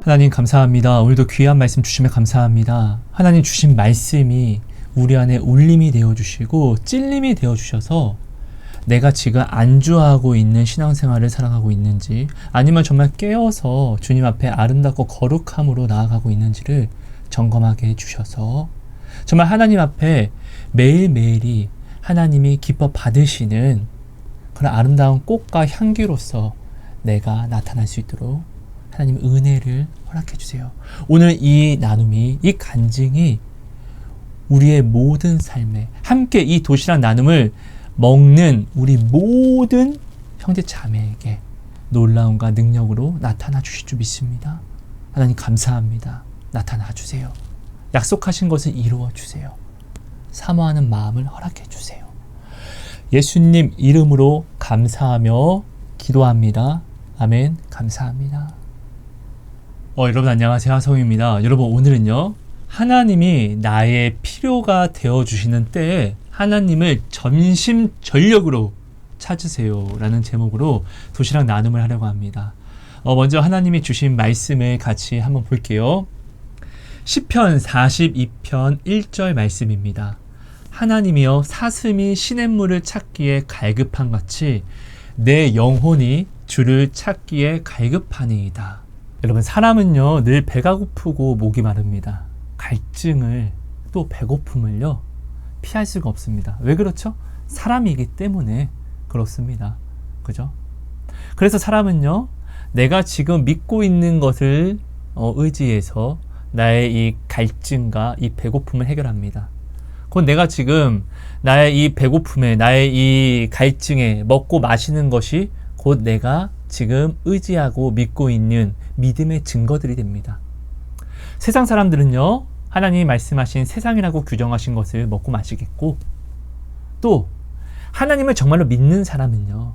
하나님 감사합니다. 오늘도 귀한 말씀 주시면 감사합니다. 하나님 주신 말씀이 우리 안에 울림이 되어주시고 찔림이 되어주셔서 내가 지금 안주하고 있는 신앙생활을 살아가고 있는지, 아니면 정말 깨어서 주님 앞에 아름답고 거룩함으로 나아가고 있는지를 점검하게 해주셔서 정말 하나님 앞에 매일매일이 하나님이 기뻐 받으시는 그런 아름다운 꽃과 향기로서 내가 나타날 수 있도록 하나님 은혜를 허락해 주세요. 오늘 이 나눔이, 이 간증이 우리의 모든 삶에 함께 이 도시락 나눔을 먹는 우리 모든 형제 자매에게 놀라움과 능력으로 나타나 주실 줄 믿습니다. 하나님 감사합니다. 나타나 주세요. 약속하신 것을 이루어 주세요. 사모하는 마음을 허락해 주세요. 예수님 이름으로 감사하며 기도합니다. 아멘. 감사합니다. 여러분 안녕하세요. 하성입니다. 여러분 오늘은요, 하나님이 나의 필요가 되어주시는 때에 하나님을 전심전력으로 찾으세요 라는 제목으로 도시락 나눔을 하려고 합니다. 먼저 하나님이 주신 말씀을 같이 한번 볼게요. 시편 42편 1절 말씀입니다. 하나님이여 사슴이 시냇물을 찾기에 갈급한 같이 내 영혼이 주를 찾기에 갈급하니이다. 여러분 사람은요 늘 배가 고프고 목이 마릅니다. 갈증을 또 배고픔을요 피할 수가 없습니다. 왜 그렇죠? 사람이기 때문에 그렇습니다. 그죠? 그래서 사람은요 내가 지금 믿고 있는 것을 의지해서 나의 이 갈증과 이 배고픔을 해결합니다. 곧 내가 지금 나의 이 배고픔에, 나의 이 갈증에 먹고 마시는 것이 곧 내가 지금 의지하고 믿고 있는 믿음의 증거들이 됩니다. 세상 사람들은요 하나님이 말씀하신 세상이라고 규정하신 것을 먹고 마시겠고, 또 하나님을 정말로 믿는 사람은요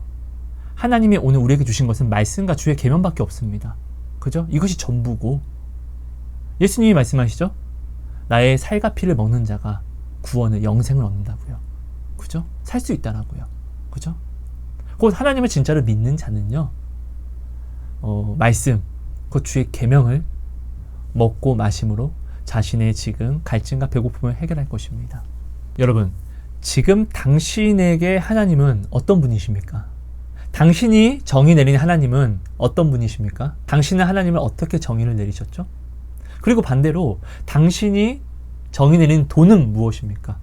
하나님이 오늘 우리에게 주신 것은 말씀과 주의 계명밖에 없습니다. 그죠? 이것이 전부고, 예수님이 말씀하시죠? 나의 살과 피를 먹는 자가 구원을, 영생을 얻는다고요. 그죠? 살 수 있다라고요. 그죠? 곧 하나님을 진짜로 믿는 자는요 말씀, 그 주의 계명을 먹고 마심으로 자신의 지금 갈증과 배고픔을 해결할 것입니다. 여러분, 지금 당신에게 하나님은 어떤 분이십니까? 당신이 정의 내린 하나님은 어떤 분이십니까? 당신은 하나님을 어떻게 정의를 내리셨죠? 그리고 반대로 당신이 정의 내린 돈은 무엇입니까?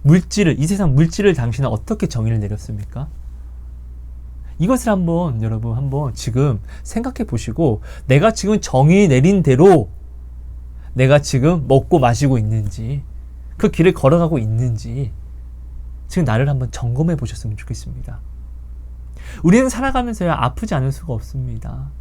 이 세상 물질을 당신은 어떻게 정의를 내렸습니까? 이것을 여러분 한번 지금 생각해 보시고, 내가 지금 정의 내린 대로 내가 지금 먹고 마시고 있는지, 그 길을 걸어가고 있는지 지금 나를 한번 점검해 보셨으면 좋겠습니다. 우리는 살아가면서요 아프지 않을 수가 없습니다.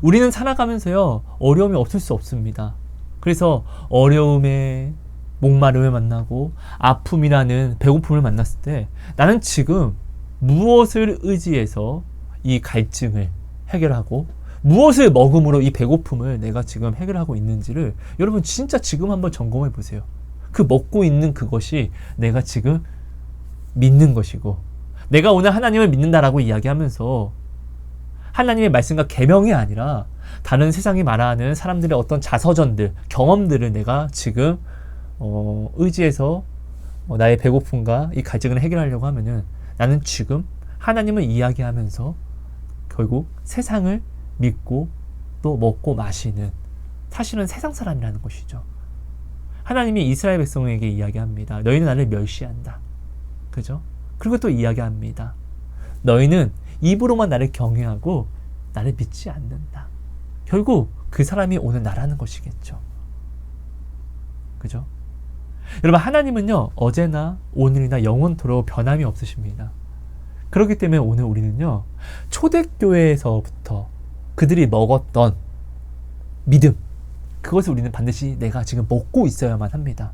우리는 살아가면서요 어려움이 없을 수 없습니다. 그래서 어려움에, 목마름을 만나고 아픔이라는 배고픔을 만났을 때 나는 지금 무엇을 의지해서 이 갈증을 해결하고 무엇을 먹음으로 이 배고픔을 내가 지금 해결하고 있는지를 여러분 진짜 지금 한번 점검해 보세요. 그 먹고 있는 그것이 내가 지금 믿는 것이고, 내가 오늘 하나님을 믿는다라고 이야기하면서 하나님의 말씀과 계명이 아니라 다른 세상이 말하는 사람들의 어떤 자서전들, 경험들을 내가 지금 의지해서 나의 배고픔과 이 갈증을 해결하려고 하면은 나는 지금 하나님을 이야기하면서 결국 세상을 믿고 또 먹고 마시는, 사실은 세상 사람이라는 것이죠. 하나님이 이스라엘 백성에게 이야기합니다. 너희는 나를 멸시한다. 그죠? 그리고 또 이야기합니다. 너희는 입으로만 나를 경외하고 나를 믿지 않는다. 결국 그 사람이 오늘 나라는 것이겠죠. 그죠? 여러분, 하나님은요 어제나 오늘이나 영원토록 변함이 없으십니다. 그렇기 때문에 오늘 우리는요 초대교회에서부터 그들이 먹었던 믿음, 그것을 우리는 반드시 내가 지금 먹고 있어야만 합니다.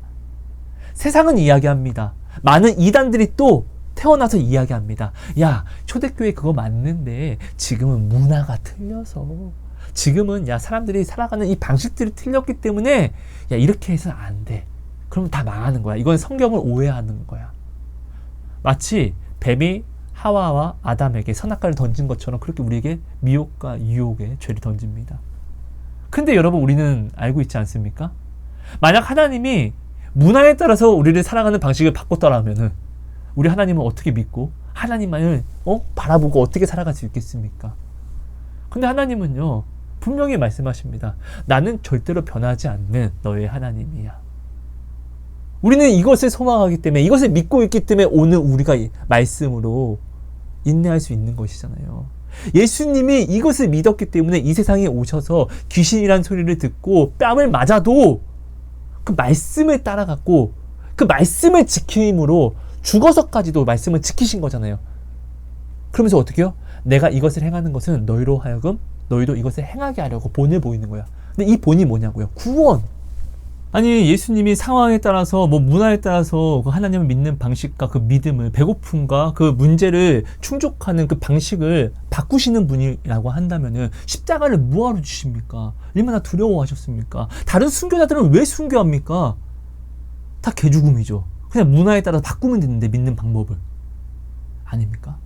세상은 이야기합니다. 많은 이단들이 또 태어나서 이야기합니다. 야, 초대교회 그거 맞는데 지금은 문화가 틀려서, 지금은 야 사람들이 살아가는 이 방식들이 틀렸기 때문에 야 이렇게 해서는 안 돼. 그러면 다 망하는 거야. 이건 성경을 오해하는 거야. 마치 뱀이 하와와 아담에게 선악과를 던진 것처럼 그렇게 우리에게 미혹과 유혹의 죄를 던집니다. 근데 여러분, 우리는 알고 있지 않습니까? 만약 하나님이 문화에 따라서 우리를 살아가는 방식을 바꿨더라면은 우리 하나님은 어떻게 믿고 하나님만을 바라보고 어떻게 살아갈 수 있겠습니까? 근데 하나님은요, 분명히 말씀하십니다. 나는 절대로 변하지 않는 너의 하나님이야. 우리는 이것을 소망하기 때문에, 이것을 믿고 있기 때문에 오늘 우리가 말씀으로 인내할 수 있는 것이잖아요. 예수님이 이것을 믿었기 때문에 이 세상에 오셔서 귀신이란 소리를 듣고 뺨을 맞아도 그 말씀을 따라갔고 그 말씀을 지킴으로 죽어서까지도 말씀을 지키신 거잖아요. 그러면서 어떻게 해요? 내가 이것을 행하는 것은 너희로 하여금 너희도 이것을 행하게 하려고 본을 보이는 거야. 근데 이 본이 뭐냐고요? 구원. 아니, 예수님이 상황에 따라서 문화에 따라서 그 하나님을 믿는 방식과 그 믿음을, 배고픔과 그 문제를 충족하는 그 방식을 바꾸시는 분이라고 한다면은 십자가를 뭐하러 주십니까? 얼마나 두려워하셨습니까? 다른 순교자들은 왜 순교합니까? 다 개죽음이죠. 그냥 문화에 따라서 바꾸면 되는데, 믿는 방법을. 아닙니까?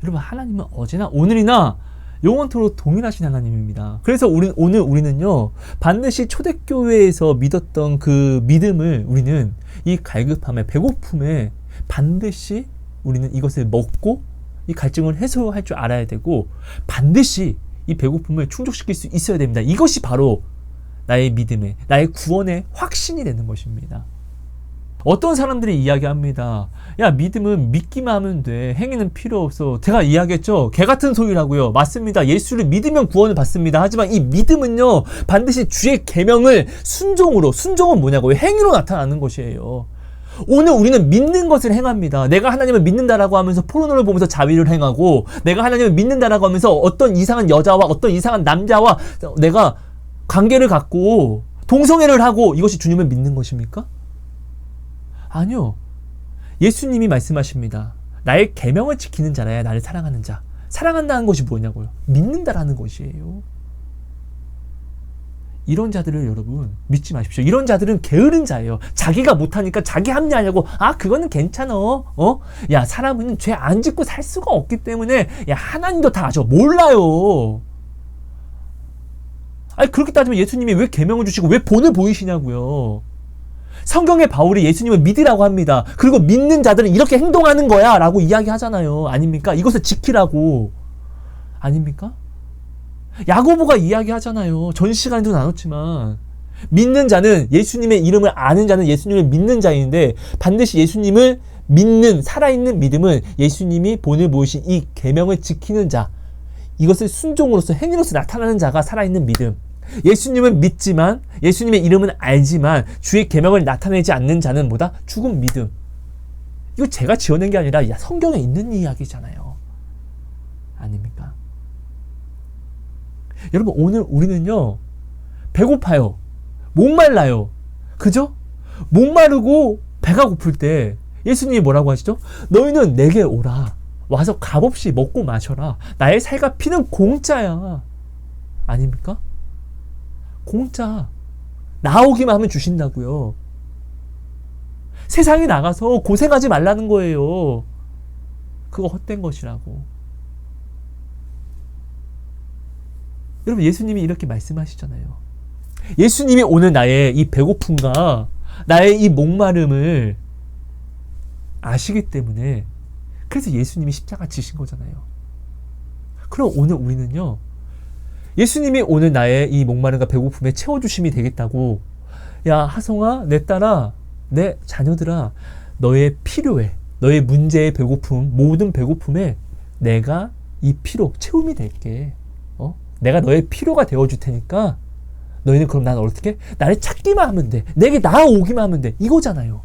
여러분, 하나님은 어제나 오늘이나 영원토록 동일하신 하나님입니다. 그래서 오늘 우리는요, 반드시 초대교회에서 믿었던 그 믿음을 우리는 이 갈급함에, 배고픔에 반드시 우리는 이것을 먹고 이 갈증을 해소할 줄 알아야 되고, 반드시 이 배고픔을 충족시킬 수 있어야 됩니다. 이것이 바로 나의 믿음의, 나의 구원의 확신이 되는 것입니다. 어떤 사람들이 이야기합니다. 야, 믿음은 믿기만 하면 돼. 행위는 필요 없어. 제가 이야기했죠. 개 같은 소리라고요. 맞습니다. 예수를 믿으면 구원을 받습니다. 하지만 이 믿음은요, 반드시 주의 계명을 순종은 뭐냐고요? 행위로 나타나는 것이에요. 오늘 우리는 믿는 것을 행합니다. 내가 하나님을 믿는다라고 하면서 포르노를 보면서 자위를 행하고, 내가 하나님을 믿는다라고 하면서 어떤 이상한 여자와 어떤 이상한 남자와 내가 관계를 갖고 동성애를 하고, 이것이 주님을 믿는 것입니까? 아니요. 예수님이 말씀하십니다. 나의 계명을 지키는 자라야 나를 사랑하는 자. 사랑한다는 것이 뭐냐고요? 믿는다라는 것이에요. 이런 자들을 여러분 믿지 마십시오. 이런 자들은 게으른 자예요. 자기가 못하니까 자기 합리하려고, 그거는 괜찮아. 야, 사람은 죄 안 짓고 살 수가 없기 때문에, 야, 하나님도 다 아셔. 몰라요. 아니, 그렇게 따지면 예수님이 왜 계명을 주시고 왜 본을 보이시냐고요. 성경의 바울이 예수님을 믿으라고 합니다. 그리고 믿는 자들은 이렇게 행동하는 거야 라고 이야기하잖아요. 아닙니까? 이것을 지키라고. 아닙니까? 야고보가 이야기하잖아요. 전 시간에도 나눴지만, 믿는 자는, 예수님의 이름을 아는 자는 예수님을 믿는 자인데, 반드시 예수님을 믿는, 살아있는 믿음은 예수님이 본을 보이신 이 계명을 지키는 자, 이것을 순종으로서, 행위로서 나타나는 자가 살아있는 믿음. 예수님을 믿지만, 예수님의 이름은 알지만 주의 계명을 나타내지 않는 자는 뭐다? 죽은 믿음. 이거 제가 지어낸 게 아니라 성경에 있는 이야기잖아요. 아닙니까? 여러분, 오늘 우리는요, 배고파요. 목말라요. 그죠? 목마르고 배가 고플 때 예수님이 뭐라고 하시죠? 너희는 내게 오라. 와서 값없이 먹고 마셔라. 나의 살과 피는 공짜야. 아닙니까? 공짜. 나오기만 하면 주신다고요. 세상에 나가서 고생하지 말라는 거예요. 그거 헛된 것이라고. 여러분, 예수님이 이렇게 말씀하시잖아요. 예수님이 오늘 나의 이 배고픔과 나의 이 목마름을 아시기 때문에, 그래서 예수님이 십자가 지신 거잖아요. 그럼 오늘 우리는요, 예수님이 오늘 나의 이 목마름과 배고픔에 채워주심이 되겠다고, 야, 하성아, 내 딸아, 내 자녀들아, 너의 필요에, 너의 문제의 배고픔, 모든 배고픔에 내가 이 피로 채움이 될게. 내가 너의 필요가 되어줄 테니까 너희는 그럼 난 어떻게? 나를 찾기만 하면 돼. 내게 나오기만 하면 돼. 이거잖아요.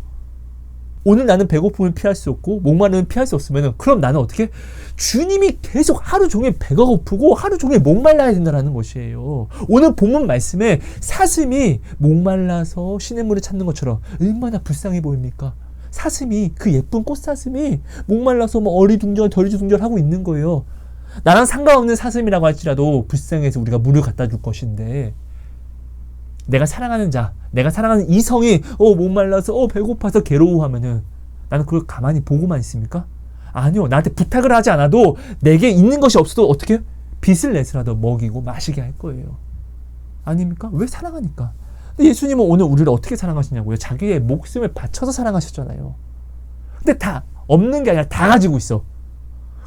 오늘 나는 배고픔을 피할 수 없고 목마름을 피할 수 없으면 그럼 나는 어떻게? 주님이 계속 하루 종일 배가 고프고 하루 종일 목말라야 된다는 것이에요. 오늘 본문 말씀에 사슴이 목말라서 시냇물을 찾는 것처럼 얼마나 불쌍해 보입니까? 사슴이, 그 예쁜 꽃사슴이 목말라서 뭐 어리둥절 덜리둥절 하고 있는 거예요. 나랑 상관없는 사슴이라고 할지라도 불쌍해서 우리가 물을 갖다 줄 것인데, 내가 사랑하는 자, 내가 사랑하는 이성이 목말라서 배고파서 괴로워하면은 나는 그걸 가만히 보고만 있습니까? 아니요. 나한테 부탁을 하지 않아도 내게 있는 것이 없어도 어떻게 빚을 내서라도 먹이고 마시게 할 거예요. 아닙니까? 왜? 사랑하니까. 근데 예수님은 오늘 우리를 어떻게 사랑하시냐고요? 자기의 목숨을 바쳐서 사랑하셨잖아요. 근데 다 없는 게 아니라 다 가지고 있어.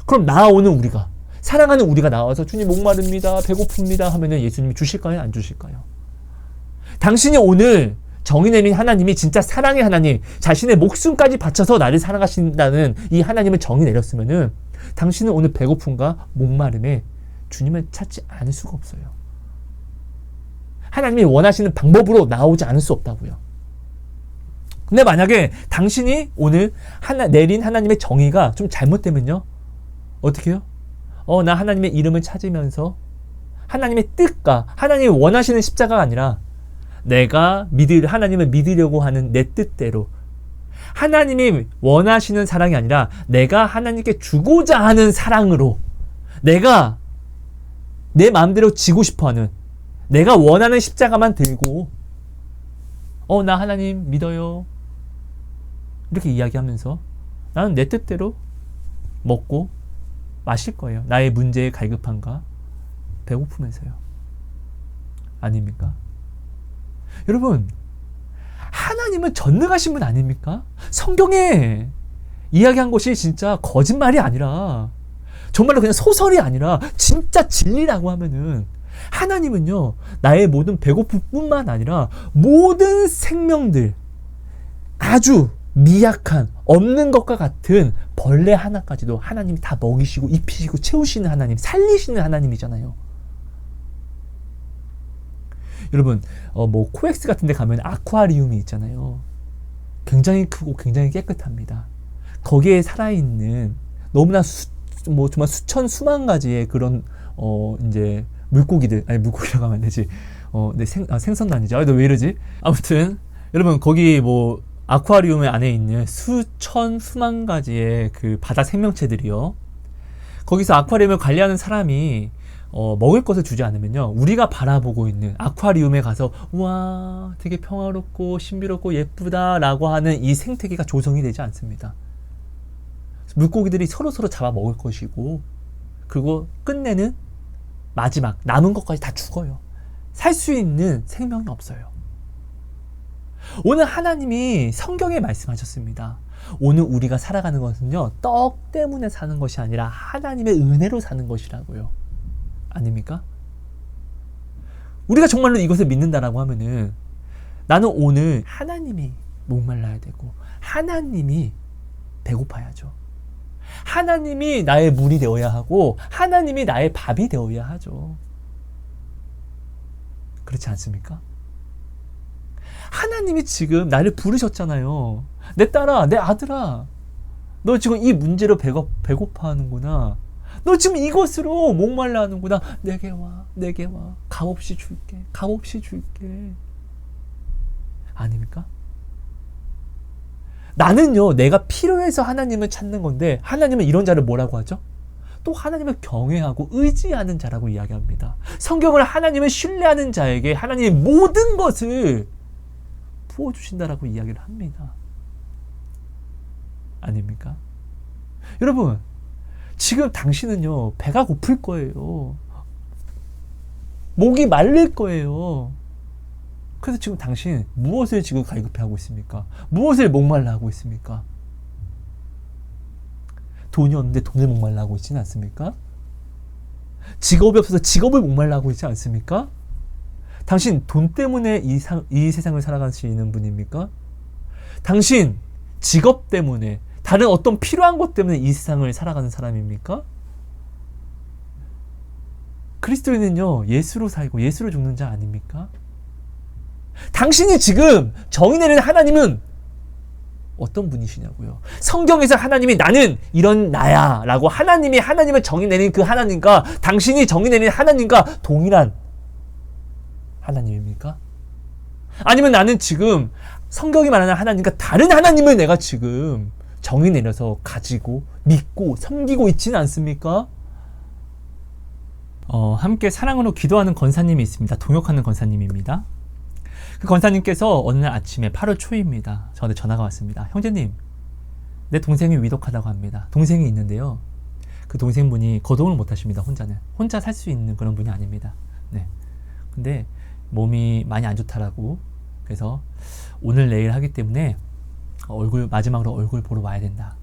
그럼 나오는 우리가, 사랑하는 우리가 나와서 주님 목마릅니다, 배고픕니다 하면은 예수님이 주실까요? 안 주실까요? 당신이 오늘 정의 내린 하나님이 진짜 사랑의 하나님, 자신의 목숨까지 바쳐서 나를 사랑하신다는 이 하나님을 정의 내렸으면은 당신은 오늘 배고픔과 목마름에 주님을 찾지 않을 수가 없어요. 하나님이 원하시는 방법으로 나오지 않을 수 없다고요. 근데 만약에 당신이 오늘 내린 하나님의 정의가 좀 잘못되면요, 어떻게 해요? 나 하나님의 이름을 찾으면서 하나님의 뜻과 하나님이 원하시는 십자가가 아니라 내가 하나님을 믿으려고 하는 내 뜻대로, 하나님이 원하시는 사랑이 아니라 내가 하나님께 주고자 하는 사랑으로, 내가 내 마음대로 지고 싶어하는, 내가 원하는 십자가만 들고 나 하나님 믿어요 이렇게 이야기하면서 나는 내 뜻대로 먹고 마실 거예요. 나의 문제의 갈급함과 배고픔에서요. 아닙니까? 여러분, 하나님은 전능하신 분 아닙니까? 성경에 이야기한 것이 진짜 거짓말이 아니라, 정말로 그냥 소설이 아니라 진짜 진리라고 하면은, 하나님은요, 나의 모든 배고픔뿐만 아니라 모든 생명들, 아주 미약한 없는 것과 같은 벌레 하나까지도 하나님이 다 먹이시고 입히시고 채우시는 하나님, 살리시는 하나님이잖아요. 여러분, 코엑스 같은 데 가면 아쿠아리움이 있잖아요. 굉장히 크고 굉장히 깨끗합니다. 거기에 살아있는 너무나 정말 수만 가지의 그런 이제 물고기들, 아니 물고기라고 하면 안 되지. 생선도 아니죠. 너 왜 이러지? 아무튼 여러분, 거기 아쿠아리움 안에 있는 수만 가지의 그 바다 생명체들이요. 거기서 아쿠아리움을 관리하는 사람이 먹을 것을 주지 않으면요, 우리가 바라보고 있는 아쿠아리움에 가서 와 되게 평화롭고 신비롭고 예쁘다라고 하는 이 생태계가 조성이 되지 않습니다. 물고기들이 서로 잡아 먹을 것이고, 그리고 끝내는 마지막 남은 것까지 다 죽어요. 살 수 있는 생명이 없어요. 오늘 하나님이 성경에 말씀하셨습니다. 오늘 우리가 살아가는 것은요, 떡 때문에 사는 것이 아니라 하나님의 은혜로 사는 것이라고요. 아닙니까? 우리가 정말로 이것을 믿는다라고 하면은, 나는 오늘 하나님이 목말라야 되고 하나님이 배고파야죠. 하나님이 나의 물이 되어야 하고 하나님이 나의 밥이 되어야 하죠. 그렇지 않습니까? 하나님이 지금 나를 부르셨잖아요. 내 딸아, 내 아들아, 너 지금 이 문제로 배고파하는구나. 너 지금 이것으로 목말라 하는구나. 내게 와. 값없이 줄게. 아닙니까? 나는요, 내가 필요해서 하나님을 찾는 건데, 하나님은 이런 자를 뭐라고 하죠? 또 하나님을 경외하고 의지하는 자라고 이야기합니다. 성경을 하나님을 신뢰하는 자에게 하나님의 모든 것을 부어주신다라고 이야기를 합니다. 아닙니까? 여러분, 지금 당신은요, 배가 고플 거예요. 목이 말릴 거예요. 그래서 지금 당신 무엇을 지금 갈급해하고 있습니까? 무엇을 목말라 하고 있습니까? 돈이 없는데 돈을 목말라 하고 있지는 않습니까? 직업이 없어서 직업을 목말라 하고 있지 않습니까? 당신 돈 때문에 이 세상을 살아가시는 분입니까? 당신 직업 때문에, 다른 어떤 필요한 것 때문에 이 세상을 살아가는 사람입니까? 그리스도인은요, 예수로 살고 예수로 죽는 자 아닙니까? 당신이 지금 정의 내리는 하나님은 어떤 분이시냐고요. 성경에서 하나님이 나는 이런 나야 라고 하나님을 정의내는 그 하나님과 당신이 정의내는 하나님과 동일한 하나님입니까? 아니면 나는 지금 성경이 말하는 하나님과 다른 하나님을 내가 지금 정의내려서 가지고 믿고 섬기고 있지는 않습니까? 함께 사랑으로 기도하는 권사님이 있습니다. 동역하는 권사님입니다. 그 권사님께서 어느 날 아침에 8월 초입니다. 저한테 전화가 왔습니다. 형제님, 내 동생이 위독하다고 합니다. 동생이 있는데요. 그 동생분이 거동을 못 하십니다. 혼자 살 수 있는 그런 분이 아닙니다. 네. 근데 몸이 많이 안 좋다라고, 그래서 오늘 내일 하기 때문에 마지막으로 얼굴 보러 와야 된다.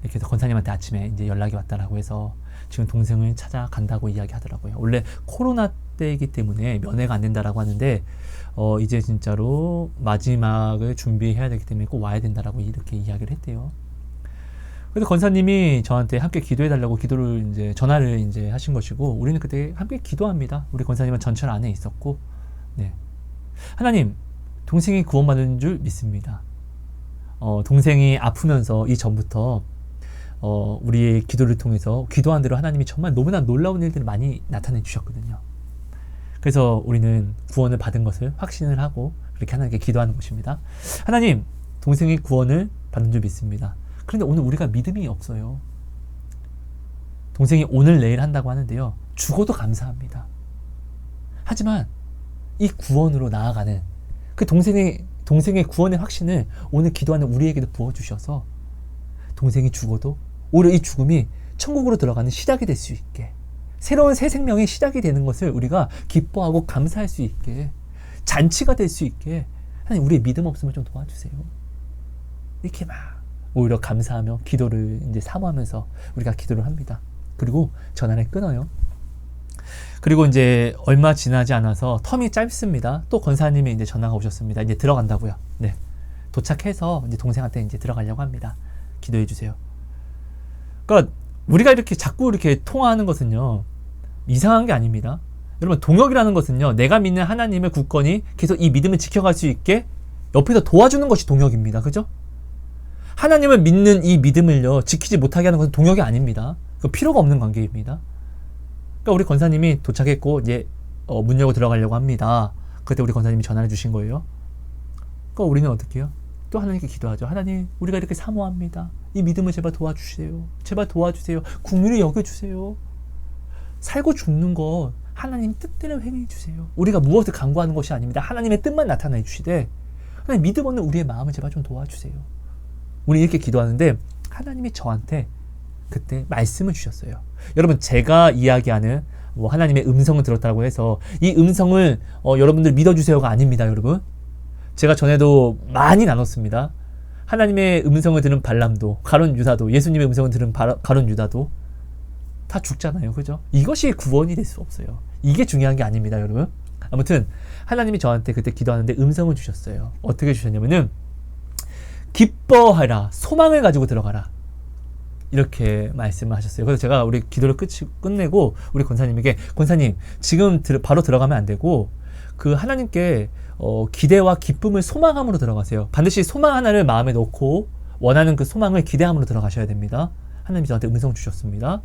이렇게 해서 권사님한테 아침에 이제 연락이 왔다라고 해서 지금 동생을 찾아간다고 이야기하더라고요. 원래 코로나 때이기 때문에 면회가 안 된다라고 하는데 이제 진짜로 마지막을 준비해야 되기 때문에 꼭 와야 된다라고 이렇게 이야기를 했대요. 그래서 권사님이 저한테 함께 기도해달라고 기도를 이제 전화를 이제 하신 것이고, 우리는 그때 함께 기도합니다. 우리 권사님은 전철 안에 있었고, 네. 하나님, 동생이 구원받은 줄 믿습니다. 동생이 아프면서 이전부터 우리의 기도를 통해서 기도한 대로 하나님이 정말 너무나 놀라운 일들을 많이 나타내 주셨거든요. 그래서 우리는 구원을 받은 것을 확신을 하고 그렇게 하나님께 기도하는 것입니다. 하나님, 동생이 구원을 받은 줄 믿습니다. 그런데 오늘 우리가 믿음이 없어요. 동생이 오늘 내일 한다고 하는데요. 죽어도 감사합니다. 하지만 이 구원으로 나아가는 그 동생의 구원의 확신을 오늘 기도하는 우리에게도 부어주셔서 동생이 죽어도 오히려 이 죽음이 천국으로 들어가는 시작이 될 수 있게, 새로운 새 생명의 시작이 되는 것을 우리가 기뻐하고 감사할 수 있게, 잔치가 될 수 있게 하나님, 우리의 믿음 없음을 좀 도와주세요. 이렇게 막 오히려 감사하며 기도를 이제 사모하면서 우리가 기도를 합니다. 그리고 전화를 끊어요. 그리고 이제 얼마 지나지 않아서 텀이 짧습니다. 또 권사님이 이제 전화가 오셨습니다. 이제 들어간다고요. 네. 도착해서 이제 동생한테 이제 들어가려고 합니다. 기도해 주세요. 그러니까 우리가 이렇게 자꾸 이렇게 통화하는 것은요, 이상한 게 아닙니다. 여러분, 동역이라는 것은요, 내가 믿는 하나님을 굳건히 계속 이 믿음을 지켜갈 수 있게 옆에서 도와주는 것이 동역입니다. 그죠? 하나님을 믿는 이 믿음을요, 지키지 못하게 하는 것은 동역이 아닙니다. 그 필요가 없는 관계입니다. 그러니까 우리 권사님이 도착했고 이제 문 열고 들어가려고 합니다. 그때 우리 권사님이 전화를 주신 거예요. 그러니까 우리는 어떻게 해요? 또 하나님께 기도하죠. 하나님, 우리가 이렇게 사모합니다. 이 믿음을 제발 도와주세요. 제발 도와주세요. 국민을 여겨주세요. 살고 죽는 것 하나님 뜻대로 행해 주세요. 우리가 무엇을 강구하는 것이 아닙니다. 하나님의 뜻만 나타내 주시되, 하나님, 믿음 없는 우리의 마음을 제발 좀 도와주세요. 우리 이렇게 기도하는데 하나님이 저한테 그때 말씀을 주셨어요. 여러분, 제가 이야기하는 하나님의 음성을 들었다고 해서 이 음성을 여러분들 믿어주세요가 아닙니다. 여러분, 제가 전에도 많이 나눴습니다. 하나님의 음성을 들은 발람도, 가룟 유다도, 예수님의 음성을 들은 가룟 유다도 다 죽잖아요. 그죠? 이것이 구원이 될 수 없어요. 이게 중요한 게 아닙니다. 여러분, 아무튼 하나님이 저한테 그때 기도하는데 음성을 주셨어요. 어떻게 주셨냐면은, 기뻐하라, 소망을 가지고 들어가라, 이렇게 말씀을 하셨어요. 그래서 제가 우리 기도를 끝내고 우리 권사님에게, 권사님, 지금 바로 들어가면 안 되고 그 하나님께 기대와 기쁨을 소망함으로 들어가세요. 반드시 소망 하나를 마음에 놓고 원하는 그 소망을 기대함으로 들어가셔야 됩니다. 하나님이 저한테 음성 주셨습니다.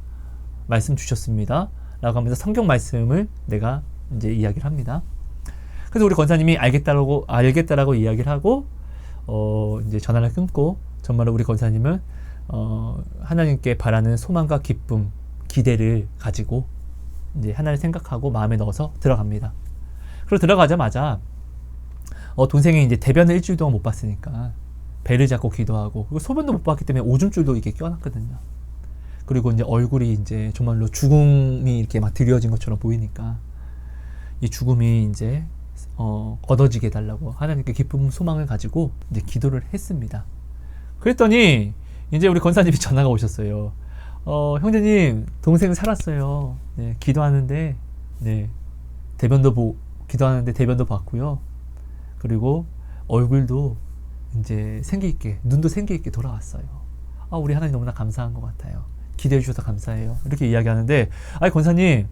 말씀 주셨습니다. 라고 하면서 성경 말씀을 내가 이제 이야기를 합니다. 그래서 우리 권사님이 알겠다라고 이야기를 하고 이제 전화를 끊고, 정말로 우리 권사님은 하나님께 바라는 소망과 기쁨, 기대를 가지고 이제 하나를 생각하고 마음에 넣어서 들어갑니다. 그리고 들어가자마자 동생이 이제 대변을 일주일 동안 못 봤으니까 배를 잡고 기도하고, 그리고 소변도 못 봤기 때문에 오줌줄도 이렇게 껴놨거든요. 그리고 이제 얼굴이 이제 정말로 죽음이 이렇게 막 드리워진 것처럼 보이니까 이 죽음이 이제 걷어지게 해달라고 하나님께 기쁨, 소망을 가지고 이제 기도를 했습니다. 그랬더니 이제 우리 권사님이 전화가 오셨어요. 형제님, 동생 살았어요. 네, 기도하는데, 네, 기도하는데 대변도 봤고요. 그리고 얼굴도 이제 생기있게, 눈도 생기있게 돌아왔어요. 우리 하나님 너무나 감사한 것 같아요. 기대해 주셔서 감사해요. 이렇게 이야기하는데, 권사님,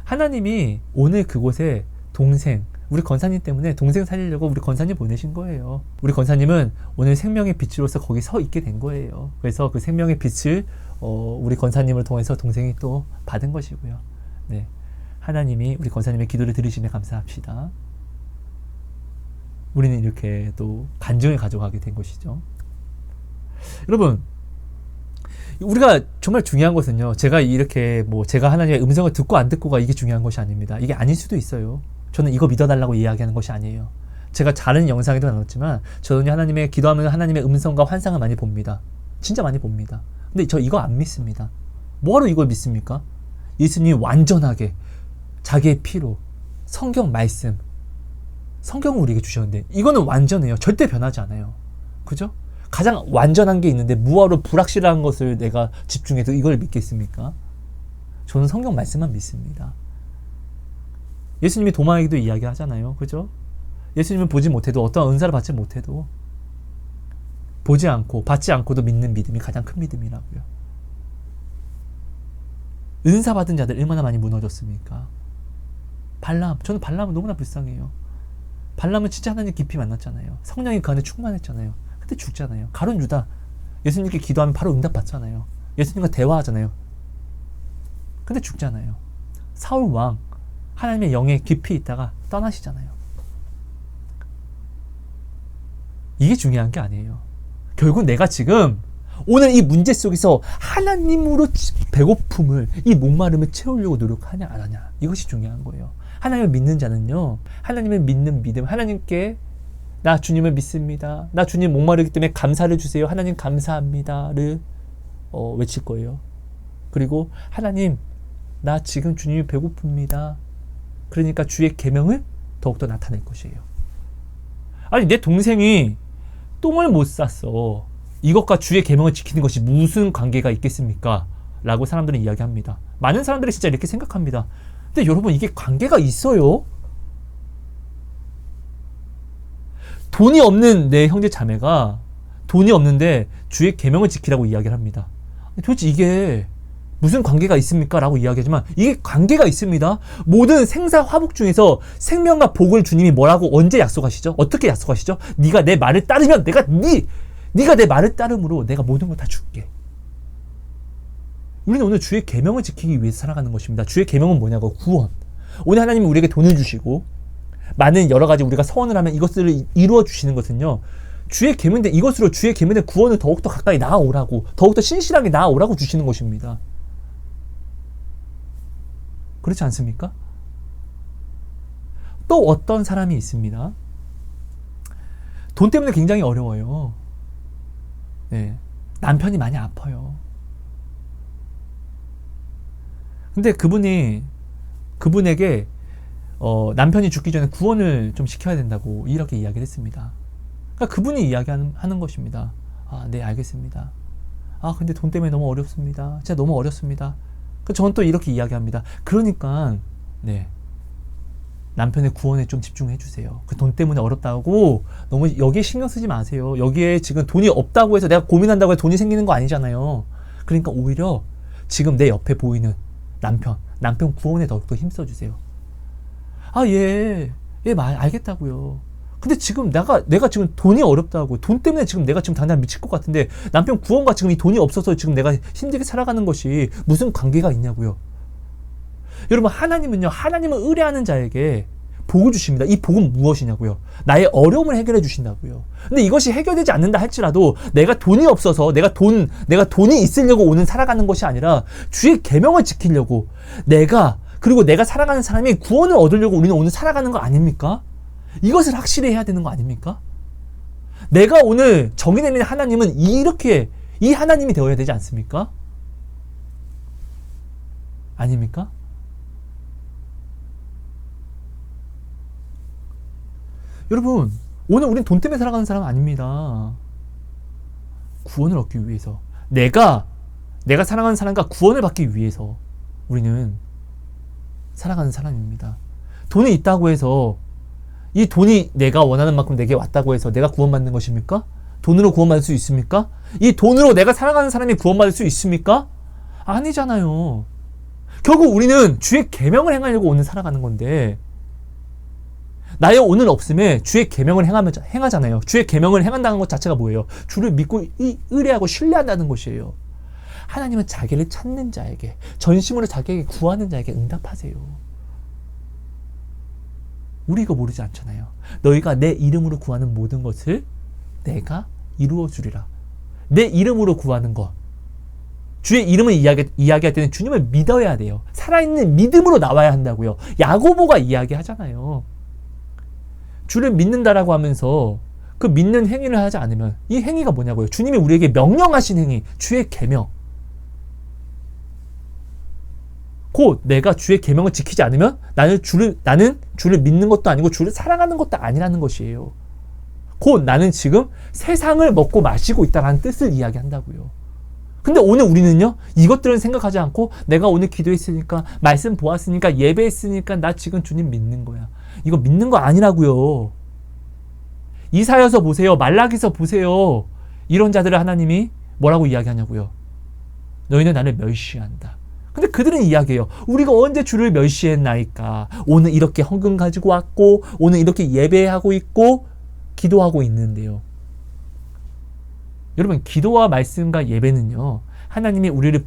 하나님이 오늘 그곳에 동생, 우리 권사님 때문에 동생 살리려고 우리 권사님 보내신 거예요. 우리 권사님은 오늘 생명의 빛으로서 거기 서 있게 된 거예요. 그래서 그 생명의 빛을 우리 권사님을 통해서 동생이 또 받은 것이고요. 네, 하나님이 우리 권사님의 기도를 들으시네 감사합시다. 우리는 이렇게 또 간증을 가져가게 된 것이죠. 여러분, 우리가 정말 중요한 것은요, 제가 이렇게 제가 하나님의 음성을 듣고 안 듣고가 이게 중요한 것이 아닙니다. 이게 아닐 수도 있어요. 저는 이거 믿어달라고 이야기하는 것이 아니에요. 제가 다른 영상에도 나눴지만 저는 하나님의 기도하면 하나님의 음성과 환상을 많이 봅니다. 진짜 많이 봅니다. 근데 저 이거 안 믿습니다. 뭐하러 이걸 믿습니까? 예수님이 완전하게 자기의 피로 성경 말씀, 성경을 우리에게 주셨는데 이거는 완전해요. 절대 변하지 않아요. 그죠? 가장 완전한 게 있는데 무화로 불확실한 것을 내가 집중해서 이걸 믿겠습니까? 저는 성경 말씀만 믿습니다. 예수님이 도마에게도 이야기하잖아요. 그죠? 예수님은 보지 못해도 어떠한 은사를 받지 못해도 보지 않고 받지 않고도 믿는 믿음이 가장 큰 믿음이라고요. 은사 받은 자들 얼마나 많이 무너졌습니까? 발람, 저는 발람은 너무나 불쌍해요. 발람은 진짜 하나님 깊이 만났잖아요. 성령이 그 안에 충만했잖아요. 근데 죽잖아요. 가룟 유다, 예수님께 기도하면 바로 응답받잖아요. 예수님과 대화하잖아요. 근데 죽잖아요. 사울 왕, 하나님의 영에 깊이 있다가 떠나시잖아요. 이게 중요한 게 아니에요. 결국 내가 지금 오늘 이 문제 속에서 하나님으로 배고픔을, 이 목마름을 채우려고 노력하냐 안 하냐, 이것이 중요한 거예요. 하나님을 믿는 자는요, 하나님을 믿는 믿음, 하나님께 나 주님을 믿습니다, 나 주님 목마르기 때문에 감사를 주세요, 하나님 감사합니다를 외칠 거예요. 그리고 하나님, 나 지금 주님이 배고픕니다, 그러니까 주의 계명을 더욱더 나타낼 것이에요. 아니, 내 동생이 똥을 못 쌌어, 이것과 주의 계명을 지키는 것이 무슨 관계가 있겠습니까? 라고 사람들은 이야기합니다. 많은 사람들이 진짜 이렇게 생각합니다. 근데 여러분, 이게 관계가 있어요? 돈이 없는 내 형제 자매가 돈이 없는데 주의 계명을 지키라고 이야기를 합니다. 도대체 이게 무슨 관계가 있습니까? 라고 이야기하지만 이게 관계가 있습니다. 모든 생사 화복 중에서 생명과 복을 주님이 뭐라고 언제 약속하시죠? 어떻게 약속하시죠? 네가 내 말을 따르면 네가 내 말을 따름으로 내가 모든 걸 다 줄게. 우리는 오늘 주의 계명을 지키기 위해서 살아가는 것입니다. 주의 계명은 뭐냐고? 구원. 오늘 하나님이 우리에게 돈을 주시고 많은 여러 가지 우리가 서원을 하면 이것들을 이루어 주시는 것은요, 주의 계명인데 이것으로 주의 계명의 구원을 더욱더 가까이 나아오라고, 더욱더 신실하게 나아오라고 주시는 것입니다. 그렇지 않습니까? 또 어떤 사람이 있습니다. 돈 때문에 굉장히 어려워요. 네, 남편이 많이 아파요. 근데 그분에게 남편이 죽기 전에 구원을 좀 시켜야 된다고 이렇게 이야기를 했습니다. 그러니까 그분이 이야기하는 것입니다. 아, 네, 알겠습니다. 아, 근데 돈 때문에 너무 어렵습니다. 진짜 너무 어렵습니다. 저는 또 이렇게 이야기합니다. 그러니까 네, 남편의 구원에 좀 집중해 주세요. 그 돈 때문에 어렵다고 너무 여기에 신경 쓰지 마세요. 여기에 지금 돈이 없다고 해서 내가 고민한다고 해서 돈이 생기는 거 아니잖아요. 그러니까 오히려 지금 내 옆에 보이는 남편 구원에 더욱더 힘써 주세요. 아, 알겠다고요. 근데 지금 내가 지금 돈이 어렵다고, 돈 때문에 지금 내가 지금 당장 미칠 것 같은데 남편 구원과 지금 이 돈이 없어서 지금 내가 힘들게 살아가는 것이 무슨 관계가 있냐고요. 여러분, 하나님은 의뢰하는 자에게 복을 주십니다. 이 복은 무엇이냐고요? 나의 어려움을 해결해 주신다고요. 근데 이것이 해결되지 않는다 할지라도 내가 돈이 없어서 내가 돈이 있으려고 오늘 살아가는 것이 아니라 주의 계명을 지키려고, 그리고 내가 살아가는 사람이 구원을 얻으려고 우리는 오늘 살아가는 거 아닙니까? 이것을 확실히 해야 되는 거 아닙니까? 내가 오늘 정의 내리는 하나님은 이 하나님이 되어야 되지 않습니까? 아닙니까? 여러분, 오늘 우리는 돈 때문에 살아가는 사람 아닙니다. 구원을 얻기 위해서, 내가 사랑하는 사람과 구원을 받기 위해서 우리는 살아가는 사람입니다. 돈이 있다고 해서, 이 돈이 내가 원하는 만큼 내게 왔다고 해서 내가 구원받는 것입니까? 돈으로 구원받을 수 있습니까? 이 돈으로 내가 살아가는 사람이 구원받을 수 있습니까? 아니잖아요. 결국 우리는 주의 계명을 행하려고 오늘 살아가는 건데, 나의 오늘 없음에 주의 계명을 행하잖아요. 주의 계명을 행한다는 것 자체가 뭐예요? 주를 믿고 의뢰하고 신뢰한다는 것이에요. 하나님은 자기를 찾는 자에게, 전심으로 자기에게 구하는 자에게 응답하세요. 우리 이거 모르지 않잖아요. 너희가 내 이름으로 구하는 모든 것을 내가 이루어 주리라. 내 이름으로 구하는 것. 주의 이름을 이야기할 때는 주님을 믿어야 돼요. 살아있는 믿음으로 나와야 한다고요. 야고보가 이야기하잖아요. 주를 믿는다라고 하면서 그 믿는 행위를 하지 않으면 이 행위가 뭐냐고요. 주님이 우리에게 명령하신 행위, 주의 계명. 곧 내가 주의 계명을 지키지 않으면 나는 주를 믿는 것도 아니고 주를 사랑하는 것도 아니라는 것이에요. 곧 나는 지금 세상을 먹고 마시고 있다는 뜻을 이야기한다고요. 근데 오늘 우리는요, 이것들은 생각하지 않고 내가 오늘 기도했으니까, 말씀 보았으니까, 예배했으니까 나 지금 주님 믿는 거야. 이거 믿는 거 아니라고요. 이사야서 보세요. 말라기서 보세요. 이런 자들을 하나님이 뭐라고 이야기하냐고요. 너희는 나를 멸시한다. 근데 그들은 이야기해요. 우리가 언제 주를 멸시했나이까. 오늘 이렇게 헌금 가지고 왔고, 오늘 이렇게 예배하고 있고, 기도하고 있는데요. 여러분, 기도와 말씀과 예배는요, 하나님이 우리를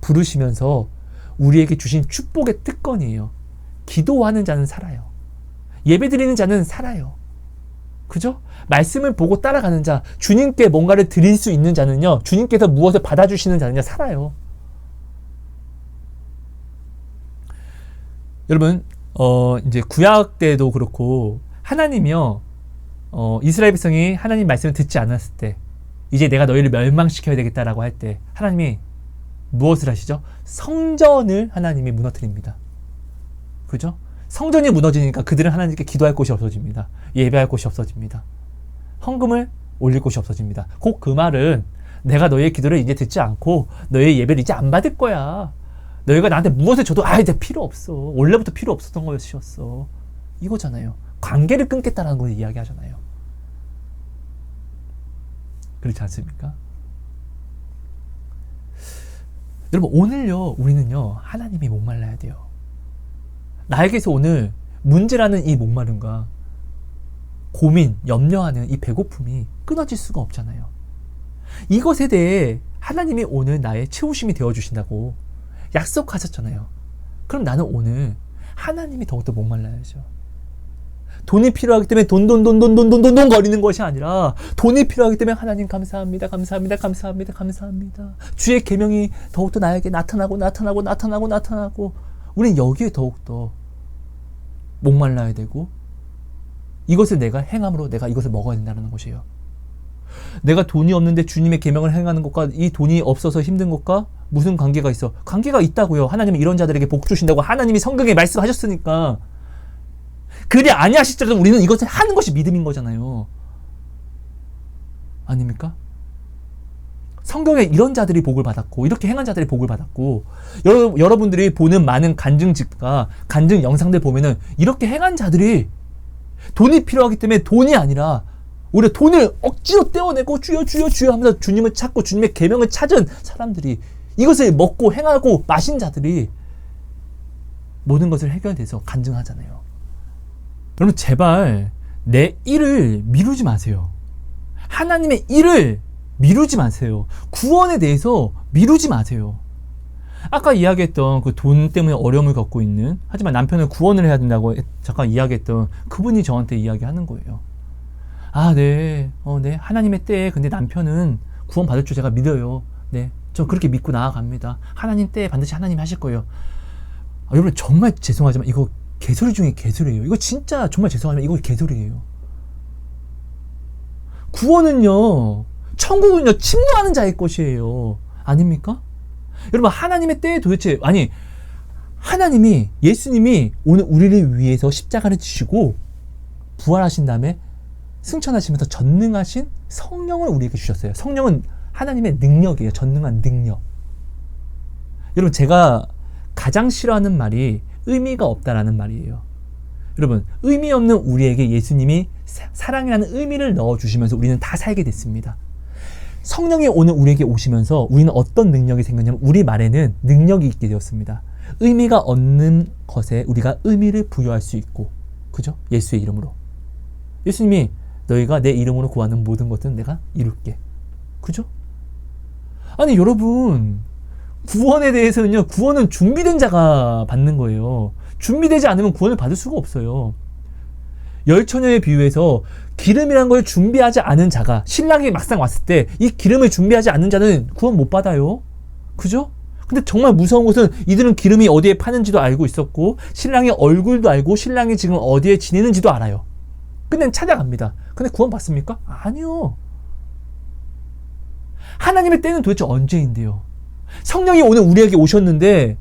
부르시면서 우리에게 주신 축복의 특권이에요. 기도하는 자는 살아요. 예배 드리는 자는 살아요. 그죠? 말씀을 보고 따라가는 자, 주님께 뭔가를 드릴 수 있는 자는요, 주님께서 무엇을 받아주시는 자는요, 살아요. 여러분, 이제 구약 때도 그렇고, 하나님이요, 이스라엘 백성이 하나님 말씀을 듣지 않았을 때, 이제 내가 너희를 멸망시켜야 되겠다라고 할 때, 하나님이 무엇을 하시죠? 성전을 하나님이 무너뜨립니다. 그죠? 성전이 무너지니까 그들은 하나님께 기도할 곳이 없어집니다. 예배할 곳이 없어집니다. 헌금을 올릴 곳이 없어집니다. 곧 그 말은 내가 너희의 기도를 이제 듣지 않고 너희의 예배를 이제 안 받을 거야. 너희가 나한테 무엇을 줘도 이제 필요 없어. 원래부터 필요 없었던 것이었어. 이거잖아요. 관계를 끊겠다라는 걸 이야기하잖아요. 그렇지 않습니까? 여러분, 오늘요, 우리는요, 하나님이 목말라야 돼요. 나에게서 오늘 문제라는 이 목마름과 고민, 염려하는 이 배고픔이 끊어질 수가 없잖아요. 이것에 대해 하나님이 오늘 나의 채우심이 되어주신다고 약속하셨잖아요. 그럼 나는 오늘 하나님이 더욱더 목말라야죠. 돈이 필요하기 때문에 돈 거리는 것이 아니라, 돈이 필요하기 때문에 하나님 감사합니다. 주의 계명이 더욱더 나에게 나타나고 우리는 여기에 더욱더 목말라야 되고, 이것을 내가 행함으로 내가 이것을 먹어야 된다는 것이에요. 내가 돈이 없는데 주님의 계명을 행하는 것과 이 돈이 없어서 힘든 것과 무슨 관계가 있어? 관계가 있다고요. 하나님은 이런 자들에게 복 주신다고 하나님이 성경에 말씀하셨으니까. 그리 아니하실지라도 우리는 이것을 하는 것이 믿음인 거잖아요. 아닙니까? 성경에 이런 자들이 복을 받았고, 이렇게 행한 자들이 복을 받았고, 여러분들이 보는 많은 간증집과 간증 영상들 보면은 이렇게 행한 자들이 돈이 필요하기 때문에 돈이 아니라 오히려 돈을 억지로 떼어내고 주여 하면서 주님을 찾고 주님의 계명을 찾은 사람들이, 이것을 먹고 행하고 마신 자들이 모든 것을 해결돼서 간증하잖아요. 여러분, 제발 내 일을 미루지 마세요. 하나님의 일을 미루지 마세요. 구원에 대해서 미루지 마세요. 아까 이야기했던 그 돈 때문에 어려움을 겪고 있는, 하지만 남편을 구원을 해야 된다고 잠깐 이야기했던 그분이 저한테 이야기하는 거예요. 네. 하나님의 때에 근데 남편은 구원 받을 줄 제가 믿어요. 네. 저 그렇게 믿고 나아갑니다. 하나님 때에 반드시 하나님이 하실 거예요. 여러분, 정말 죄송하지만 이거 개소리 중에 개소리예요. 이거 진짜 정말 죄송하지만 이거 개소리예요. 구원은요, 천국은요, 침노하는 자의 것이에요. 아닙니까? 여러분, 하나님의 때에 도대체, 하나님이, 예수님이 오늘 우리를 위해서 십자가를 지시고 부활하신 다음에 승천하시면서 전능하신 성령을 우리에게 주셨어요. 성령은 하나님의 능력이에요. 전능한 능력. 여러분, 제가 가장 싫어하는 말이 의미가 없다라는 말이에요. 여러분, 의미 없는 우리에게 예수님이 사랑이라는 의미를 넣어주시면서 우리는 다 살게 됐습니다. 성령이 오늘 우리에게 오시면서 우리는 어떤 능력이 생겼냐면, 우리 말에는 능력이 있게 되었습니다. 의미가 없는 것에 우리가 의미를 부여할 수 있고, 그죠? 예수의 이름으로. 예수님이 너희가 내 이름으로 구하는 모든 것들은 내가 이룰게. 그죠? 아니 여러분, 구원에 대해서는요, 구원은 준비된 자가 받는 거예요. 준비되지 않으면 구원을 받을 수가 없어요. 열처녀에 비유해서 기름이란 걸 준비하지 않은 자가 신랑이 막상 왔을 때 이 기름을 준비하지 않는 자는 구원 못 받아요. 그죠? 근데 정말 무서운 것은 이들은 기름이 어디에 파는지도 알고 있었고 신랑의 얼굴도 알고 신랑이 지금 어디에 지내는지도 알아요. 근데 찾아갑니다. 근데 구원 받습니까? 아니요. 하나님의 때는 도대체 언제인데요? 성령이 오늘 우리에게 오셨는데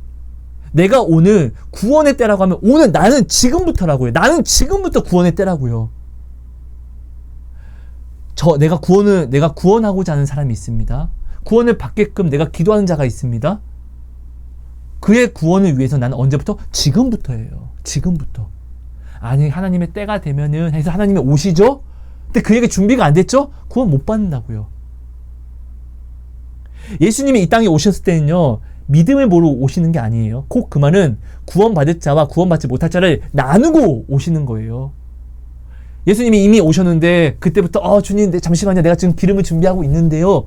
내가 오늘 구원의 때라고 하면 오늘 나는 지금부터라고요. 나는 지금부터 구원의 때라고요. 내가 구원하고자 하는 사람이 있습니다. 구원을 받게끔 내가 기도하는 자가 있습니다. 그의 구원을 위해서 나는 언제부터? 지금부터예요. 지금부터. 아니 하나님의 때가 되면은 해서 하나님이 오시죠? 근데 그에게 준비가 안 됐죠? 구원 못 받는다고요. 예수님이 이 땅에 오셨을 때는요, 믿음을 보러 오시는 게 아니에요. 곧 그 말은 구원받을 자와 구원받지 못할 자를 나누고 오시는 거예요. 예수님이 이미 오셨는데 그때부터 주님 잠시만요, 내가 지금 기름을 준비하고 있는데요.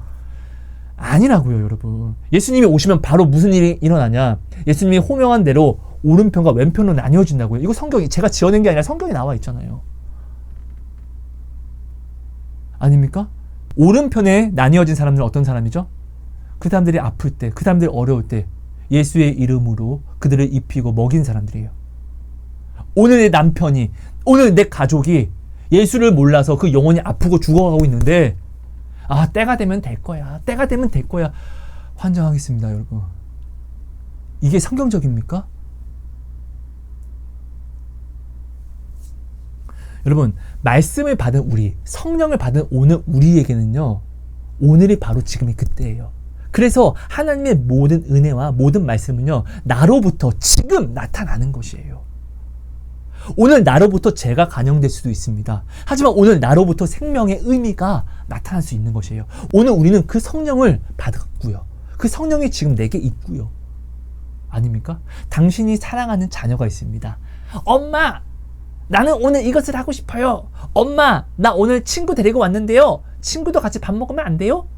아니라고요, 여러분. 예수님이 오시면 바로 무슨 일이 일어나냐? 예수님이 호명한 대로 오른편과 왼편으로 나뉘어진다고요. 이거 성경이 제가 지어낸 게 아니라 성경에 나와 있잖아요. 아닙니까? 오른편에 나뉘어진 사람들은 어떤 사람이죠? 그 사람들이 아플 때, 그 사람들이 어려울 때 예수의 이름으로 그들을 입히고 먹인 사람들이에요. 오늘 내 남편이, 오늘 내 가족이 예수를 몰라서 그 영혼이 아프고 죽어가고 있는데 때가 되면 될 거야. 때가 되면 될 거야. 환장하겠습니다, 여러분. 이게 성경적입니까? 여러분, 말씀을 받은 우리, 성령을 받은 오늘 우리에게는요, 오늘이 바로 지금이 그때예요. 그래서 하나님의 모든 은혜와 모든 말씀은요, 나로부터 지금 나타나는 것이에요. 오늘 나로부터 죄가 간영될 수도 있습니다. 하지만 오늘 나로부터 생명의 의미가 나타날 수 있는 것이에요. 오늘 우리는 그 성령을 받았고요. 그 성령이 지금 내게 있고요. 아닙니까? 당신이 사랑하는 자녀가 있습니다. 엄마! 나는 오늘 이것을 하고 싶어요. 엄마! 나 오늘 친구 데리고 왔는데요. 친구도 같이 밥 먹으면 안 돼요?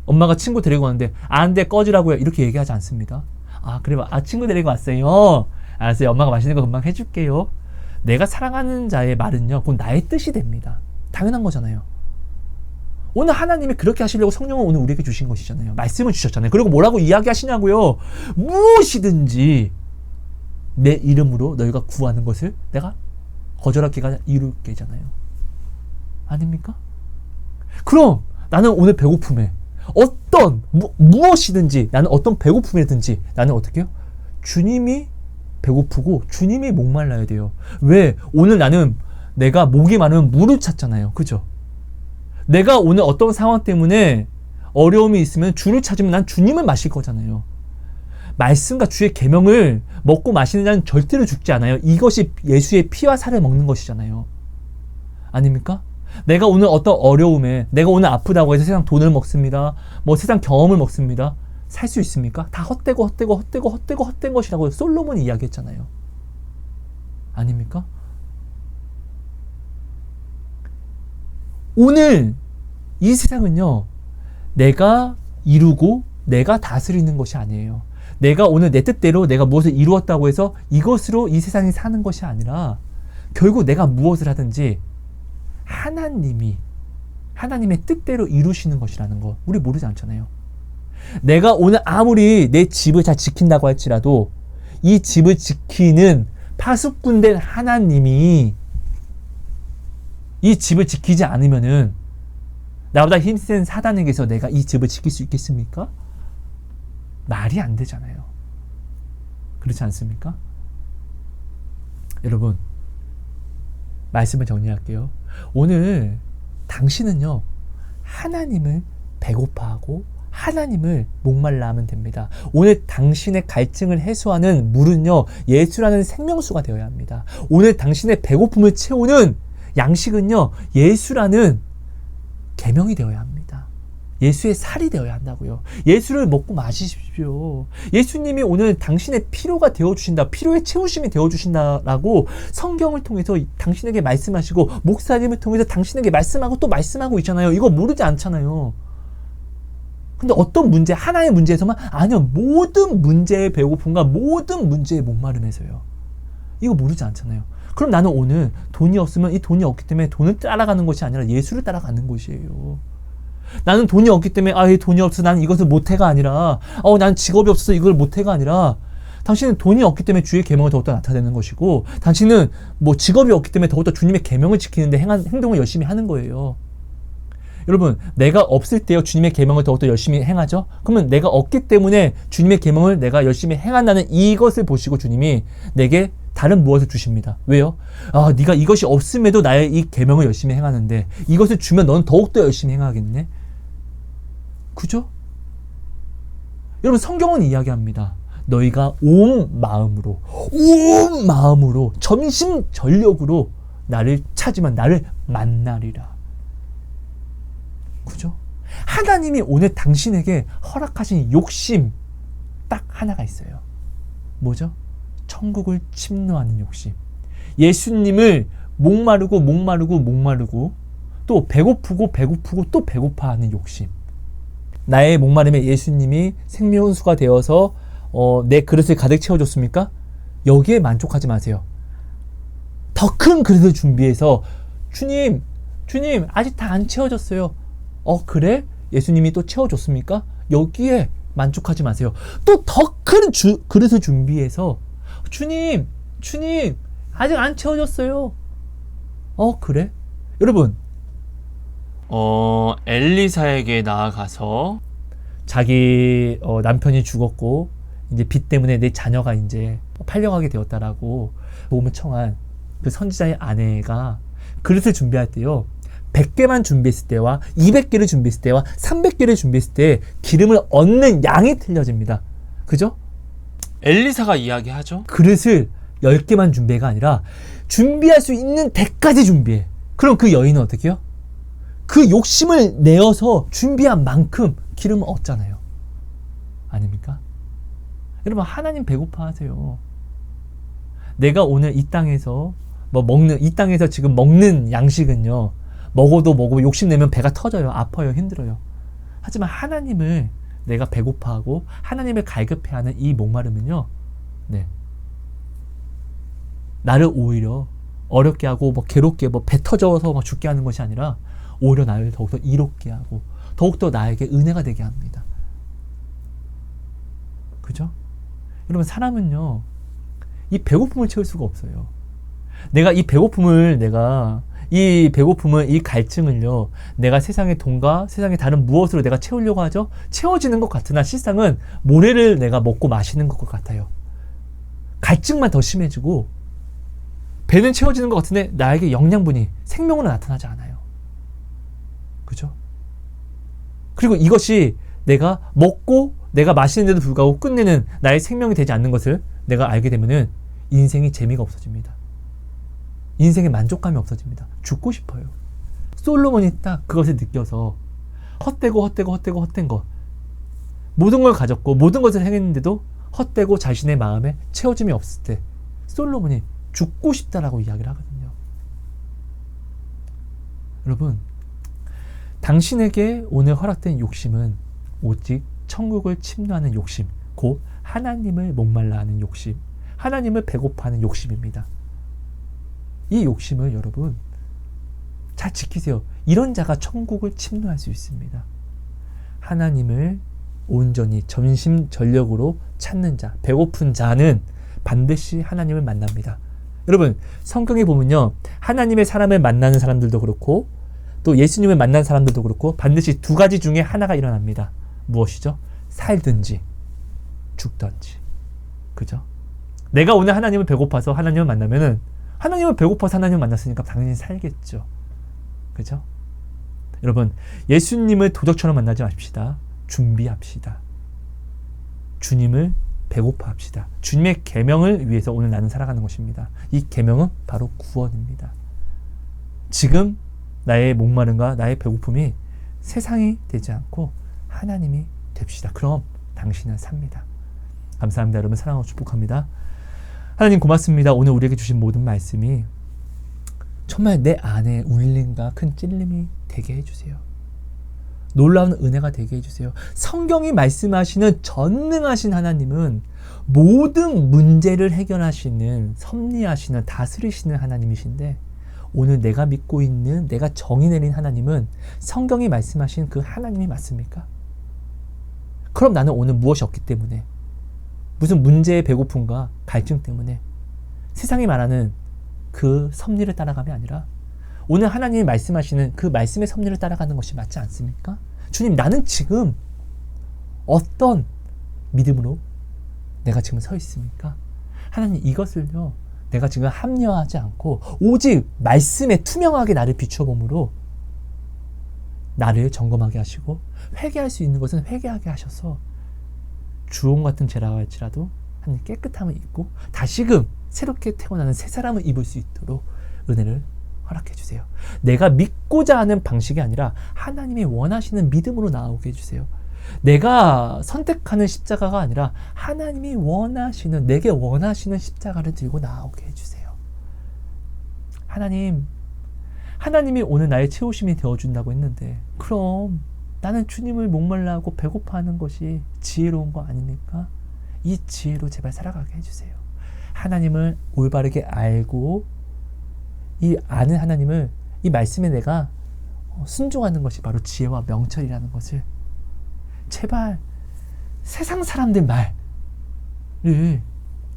엄마가 친구 데리고 왔는데 안 돼, 꺼지라고요. 이렇게 얘기하지 않습니다. 그래 봐. 친구 데리고 왔어요. 알았어요. 엄마가 맛있는 거 금방 해줄게요. 내가 사랑하는 자의 말은요, 그건 나의 뜻이 됩니다. 당연한 거잖아요. 오늘 하나님이 그렇게 하시려고 성령을 오늘 우리에게 주신 것이잖아요. 말씀을 주셨잖아요. 그리고 뭐라고 이야기하시냐고요. 무엇이든지 내 이름으로 너희가 구하는 것을 내가 거절할 기가 이룰게잖아요. 아닙니까? 그럼 나는 오늘 배고픔에 무엇이든지 나는 어떤 배고픔이든지 나는 어떻게 해요? 주님이 배고프고 주님이 목말라야 돼요. 왜? 오늘 내가 목이 마르면 물을 찾잖아요. 그죠? 내가 오늘 어떤 상황 때문에 어려움이 있으면 주를 찾으면 난 주님을 마실 거잖아요. 말씀과 주의 계명을 먹고 마시는 자는 절대로 죽지 않아요. 이것이 예수의 피와 살을 먹는 것이잖아요. 아닙니까? 내가 오늘 어떤 어려움에, 내가 오늘 아프다고 해서 세상 돈을 먹습니다. 세상 경험을 먹습니다. 살 수 있습니까? 다 헛된 것이라고 솔로몬이 이야기했잖아요. 아닙니까? 오늘 이 세상은요, 내가 이루고 내가 다스리는 것이 아니에요. 내가 오늘 내 뜻대로 내가 무엇을 이루었다고 해서 이것으로 이 세상이 사는 것이 아니라 결국 내가 무엇을 하든지 하나님의 뜻대로 이루시는 것이라는 거 우리 모르지 않잖아요. 내가 오늘 아무리 내 집을 잘 지킨다고 할지라도 이 집을 지키는 파수꾼된 하나님이 이 집을 지키지 않으면은 나보다 힘센 사단에게서 내가 이 집을 지킬 수 있겠습니까? 말이 안 되잖아요. 그렇지 않습니까? 여러분, 말씀을 정리할게요. 오늘 당신은요, 하나님을 배고파하고 하나님을 목말라 하면 됩니다. 오늘 당신의 갈증을 해소하는 물은요, 예수라는 생명수가 되어야 합니다. 오늘 당신의 배고픔을 채우는 양식은요, 예수라는 계명이 되어야 합니다. 예수의 살이 되어야 한다고요. 예수를 먹고 마시십시오. 예수님이 오늘 당신의 필요가 되어주신다, 필요의 채우심이 되어주신다라고 성경을 통해서 당신에게 말씀하시고 목사님을 통해서 당신에게 말씀하고 또 말씀하고 있잖아요. 이거 모르지 않잖아요. 근데 어떤 문제, 하나의 문제에서만? 아니요. 모든 문제의 배고픔과 모든 문제의 목마름에서요. 이거 모르지 않잖아요. 그럼 나는 오늘 돈이 없으면 이 돈이 없기 때문에 돈을 따라가는 것이 아니라 예수를 따라가는 것이에요. 나는 돈이 없기 때문에 이 돈이 없어서 나는 이것을 못해가 아니라 나는 직업이 없어서 이걸 못해가 아니라 당신은 돈이 없기 때문에 주의 계명을 더욱더 나타내는 것이고 당신은 뭐 직업이 없기 때문에 더욱더 주님의 계명을 지키는데 행동을 열심히 하는 거예요. 여러분, 내가 없을 때요 주님의 계명을 더욱더 열심히 행하죠. 그러면 내가 없기 때문에 주님의 계명을 내가 열심히 행한다는 이것을 보시고 주님이 내게 다른 무엇을 주십니다. 왜요? 네가 이것이 없음에도 나의 이 계명을 열심히 행하는데 이것을 주면 너는 더욱더 열심히 행하겠네. 그죠? 여러분, 성경은 이야기합니다. 너희가 온 마음으로 전심전력으로 나를 찾으면 나를 만나리라. 그죠? 하나님이 오늘 당신에게 허락하신 욕심 딱 하나가 있어요. 뭐죠? 천국을 침노하는 욕심. 예수님을 목마르고 또 배고프고 또 배고파하는 욕심. 나의 목마름에 예수님이 생명수가 되어서 내 그릇을 가득 채워줬습니까? 여기에 만족하지 마세요. 더 큰 그릇을 준비해서 주님 아직 다 안 채워졌어요. 그래? 예수님이 또 채워줬습니까? 여기에 만족하지 마세요. 또 더 큰 그릇을 준비해서 주님 아직 안 채워졌어요. 그래? 여러분, 엘리사에게 나아가서 자기 남편이 죽었고 이제 빚 때문에 내 자녀가 이제 팔려가게 되었다라고 도움을 청한 그 선지자의 아내가 그릇을 준비할 때요 100개만 준비했을 때와 200개를 준비했을 때와 300개를 준비했을 때 기름을 얻는 양이 틀려집니다. 그죠? 엘리사가 이야기하죠. 그릇을 10개만 준비가 아니라 준비할 수 있는 데까지 준비해. 그럼 그 여인은 어떻게 해요? 그 욕심을 내어서 준비한 만큼 기름을 얻잖아요. 아닙니까? 여러분, 하나님 배고파하세요. 내가 오늘 이 땅에서 이 땅에서 지금 먹는 양식은요, 먹어도 욕심내면 배가 터져요. 아파요. 힘들어요. 하지만 하나님을 내가 배고파하고 하나님을 갈급해하는 이 목마름은요, 나를 오히려 어렵게 하고 괴롭게 배 터져서 죽게 하는 것이 아니라 오히려 나를 더욱더 이롭게 하고 더욱더 나에게 은혜가 되게 합니다. 그죠? 여러분, 사람은요 이 배고픔을 채울 수가 없어요. 내가 이 배고픔을 이 갈증을요 내가 세상의 돈과 세상의 다른 무엇으로 내가 채우려고 하죠? 채워지는 것 같으나 실상은 모래를 내가 먹고 마시는 것 같아요. 갈증만 더 심해지고 배는 채워지는 것 같은데 나에게 영양분이 생명으로 나타나지 않아요. 그죠? 그리고 이것이 내가 먹고 내가 마시는데도 불구하고 끝내는 나의 생명이 되지 않는 것을 내가 알게 되면은 인생이 재미가 없어집니다. 인생의 만족감이 없어집니다. 죽고 싶어요. 솔로몬이 딱 그것을 느껴서 헛된 것 모든 걸 가졌고 모든 것을 행했는데도 헛되고 자신의 마음에 채워짐이 없을 때 솔로몬이 죽고 싶다라고 이야기를 하거든요. 여러분, 당신에게 오늘 허락된 욕심은 오직 천국을 침노하는 욕심, 곧 하나님을 목말라 하는 욕심, 하나님을 배고파하는 욕심입니다. 이 욕심을 여러분 잘 지키세요. 이런 자가 천국을 침노할 수 있습니다. 하나님을 온전히 전심전력으로 찾는 자, 배고픈 자는 반드시 하나님을 만납니다. 여러분, 성경에 보면요, 하나님의 사람을 만나는 사람들도 그렇고 또 예수님을 만난 사람들도 그렇고 반드시 두 가지 중에 하나가 일어납니다. 무엇이죠? 살든지 죽든지. 그죠? 내가 오늘 하나님을 배고파서 하나님을 만나면은 하나님을 배고파서 하나님을 만났으니까 당연히 살겠죠. 그죠? 여러분, 예수님을 도적처럼 만나지 마십시다. 준비합시다. 주님을 배고파합시다. 주님의 계명을 위해서 오늘 나는 살아가는 것입니다. 이 계명은 바로 구원입니다. 지금 나의 목마름과 나의 배고픔이 세상이 되지 않고 하나님이 됩시다. 그럼 당신은 삽니다. 감사합니다. 여러분 사랑하고 축복합니다. 하나님 고맙습니다. 오늘 우리에게 주신 모든 말씀이 정말 내 안에 울림과 큰 찔림이 되게 해주세요. 놀라운 은혜가 되게 해주세요. 성경이 말씀하시는 전능하신 하나님은 모든 문제를 해결하시는, 섭리하시는, 다스리시는 하나님이신데, 오늘 내가 믿고 있는, 내가 정의 내린 하나님은 성경이 말씀하신 그 하나님이 맞습니까? 그럼 나는 오늘 무엇이 없기 때문에, 무슨 문제의 배고픔과 갈증 때문에 세상이 말하는 그 섭리를 따라감이 아니라 오늘 하나님이 말씀하시는 그 말씀의 섭리를 따라가는 것이 맞지 않습니까? 주님, 나는 지금 어떤 믿음으로 내가 지금 서 있습니까? 하나님, 이것을요 내가 지금 합리화하지 않고 오직 말씀에 투명하게 나를 비춰봄으로 나를 점검하게 하시고, 회개할 수 있는 것은 회개하게 하셔서 주홍 같은 죄라고 할지라도 하나님 깨끗함을 입고 다시금 새롭게 태어나는 새 사람을 입을 수 있도록 은혜를 허락해 주세요. 내가 믿고자 하는 방식이 아니라 하나님이 원하시는 믿음으로 나오게 해주세요. 내가 선택하는 십자가가 아니라 하나님이 원하시는, 내게 원하시는 십자가를 들고 나오게 해주세요. 하나님이 오늘 나의 채우심이 되어준다고 했는데, 그럼 나는 주님을 목말라하고 배고파하는 것이 지혜로운 거 아닙니까? 이 지혜로 제발 살아가게 해주세요. 하나님을 올바르게 알고 이 아는 하나님을, 이 말씀에 내가 순종하는 것이 바로 지혜와 명철이라는 것을 제발 세상 사람들 말을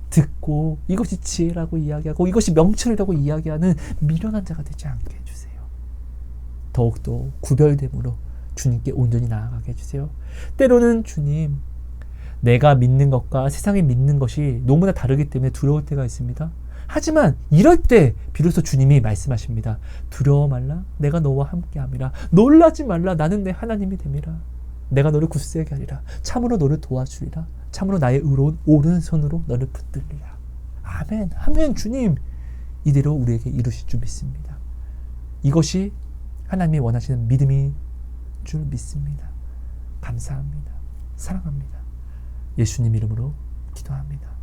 듣고 이것이 지혜라고 이야기하고 이것이 명철이라고 이야기하는 미련한 자가 되지 않게 해주세요. 더욱더 구별됨으로 주님께 온전히 나아가게 해주세요. 때로는 주님, 내가 믿는 것과 세상이 믿는 것이 너무나 다르기 때문에 두려울 때가 있습니다. 하지만 이럴 때 비로소 주님이 말씀하십니다. 두려워 말라, 내가 너와 함께함이라. 놀라지 말라, 나는 내 하나님이 됨이라. 내가 너를 굳세게 하리라. 참으로 너를 도와주리라. 참으로 나의 의로운 오른손으로 너를 붙들리라. 아멘, 아멘. 주님, 이대로 우리에게 이루실 줄 믿습니다. 이것이 하나님이 원하시는 믿음인 줄 믿습니다. 감사합니다. 사랑합니다. 예수님 이름으로 기도합니다.